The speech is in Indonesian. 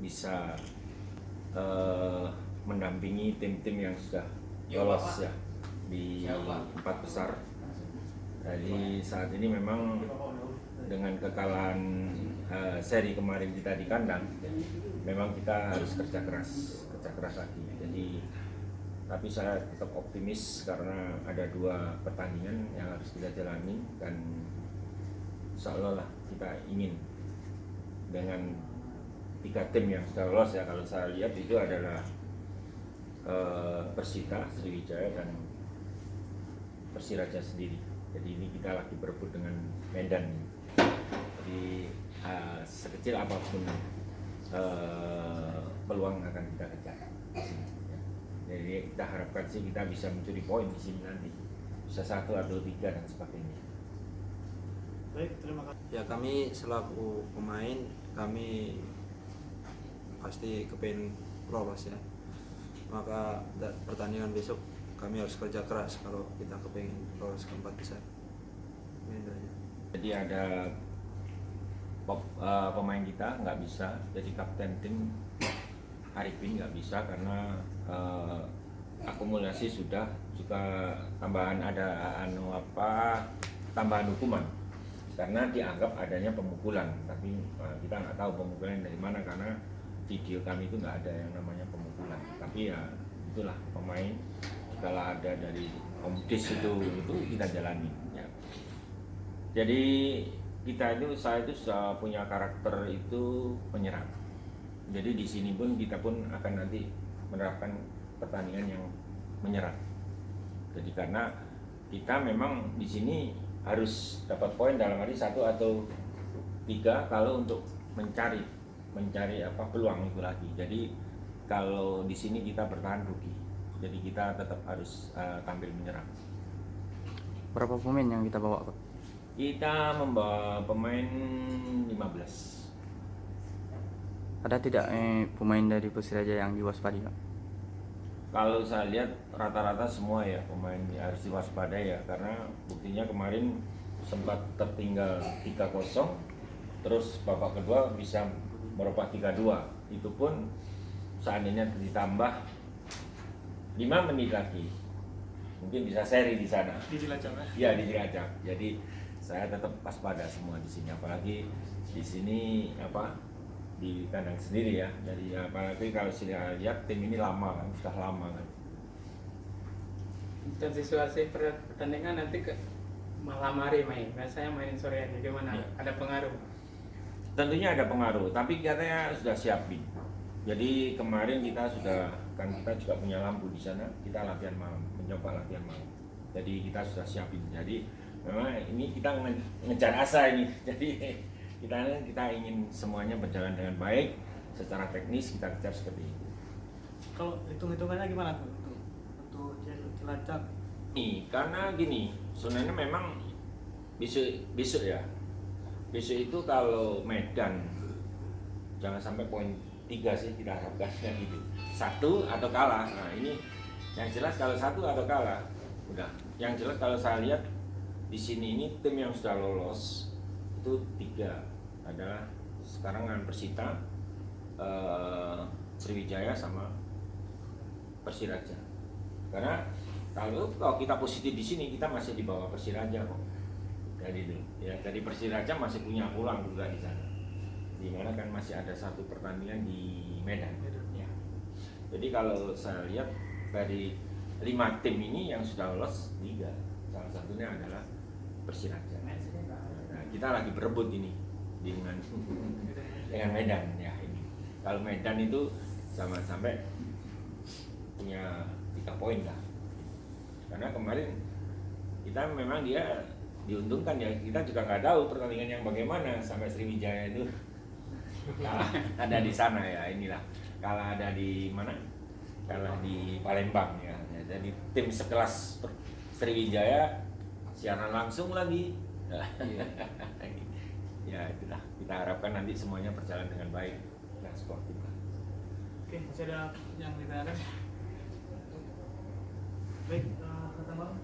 bisa mendampingi tim-tim yang sudah lolos ya di 4 besar. Jadi saat ini memang dengan kekalahan seri kemarin kita di kandang, memang kita harus kerja keras lagi. Jadi tapi saya tetap optimis karena ada 2 pertandingan yang harus kita jalani dan insya Allah lah kita ingin dengan 3 tim yang sudah lolos ya, kalau saya lihat itu adalah Persita, Sriwijaya dan Persiraja sendiri. Jadi ini kita lagi berebut dengan Medan. Jadi sekecil apapun peluang akan kita kejar. Jadi kita harapkan sih kita bisa mencuri poin di sini nanti, bisa 1 atau 3 dan sebagainya. Baik, terima kasih. Ya, kami selaku pemain kami pasti kepengen lolos ya. Maka pertandingan besok kami harus kerja keras kalau kita kepengen lolos ke 4 besar. Ini aja. Jadi ada pemain kita nggak bisa jadi kapten tim Arifin, nggak bisa karena akumulasi sudah, juga tambahan ada tambahan hukuman karena dianggap adanya pemukulan, tapi kita nggak tahu pemukulan dari mana karena video kami itu nggak ada yang namanya pemukulan. Tapi ya itulah pemain, kalau ada dari Omdis itu kita jalani ya. Jadi saya itu sudah punya karakter itu penyerang. Jadi di sini pun kita pun akan nanti menerapkan pertandingan yang menyerang. Jadi karena kita memang di sini harus dapat poin dalam arti 1 atau 3 kalau untuk mencari peluang itu lagi. Jadi kalau di sini kita bertahan rugi. Jadi kita tetap harus tampil menyerang. Berapa pemain yang kita bawa, Pak? Kita membawa pemain 15. Ada tidak pemain dari Persiraja yang diwaspadi, Pak? Kalau saya lihat rata-rata semua ya pemain harus diwaspadai ya, karena buktinya kemarin sempat tertinggal 3-0, terus babak kedua bisa merubah 3-2. Itu pun seandainya ditambah 5 menit lagi, mungkin bisa seri di sana. Di Cilacap ya? Iya, di Cilacap. Jadi saya tetap waspada semua di sini, apalagi di sini di kandang sendiri ya. Jadi apalagi kalau saya lihat tim ini lama kan, sudah lama kan. Dan situasi pertandingan nanti ke malam hari main, biasanya mainin sore hari, gimana? Ya. Ada pengaruh? Tentunya ada pengaruh, tapi katanya sudah siapin. Jadi kemarin kita juga punya lampu di sana, kita latihan malam, mencoba latihan malam. Jadi kita sudah siapin. Jadi memang ini kita ngejar asa ini. Jadi kita ingin semuanya berjalan dengan baik, secara teknis kita kejar seperti itu. Kalau hitung-hitungannya gimana tuh untuk Cilacap? Karena gini, sebenarnya memang besok ya. Besok itu kalau Medan jangan sampai poin 3 sih kita harapkan ya gitu. 1 atau kalah. Nah, ini yang jelas kalau 1 atau kalah udah. Yang jelas kalau saya lihat di sini ini tim yang sudah lolos itu 3 adalah sekarang dengan Persita, Sriwijaya sama Persiraja. Karena kalau kita positif di sini kita masih di bawah Persiraja kok. Dari Persiraja masih punya pulang juga di sana. Di mana kan masih ada 1 pertandingan di Medan. Ya. Jadi kalau saya lihat dari 5 tim ini yang sudah lolos 3, salah satunya adalah Persiraja. Nah, kita lagi berebut ini dengan Medan ya ini. Kalau Medan itu sampai punya 3 poin lah. Karena kemarin kita memang dia diuntungkan ya, kita juga nggak tahu pertandingan yang bagaimana sampai Sriwijaya itu kalah ada di sana ya, inilah kalah ada di mana, kalah di Palembang ya. Jadi tim sekelas Sriwijaya siaran langsung lagi. Ya itulah, kita harapkan nanti semuanya berjalan dengan baik dan sportif. Oke, masih ada yang ditanyakan? Baik, kata Bang.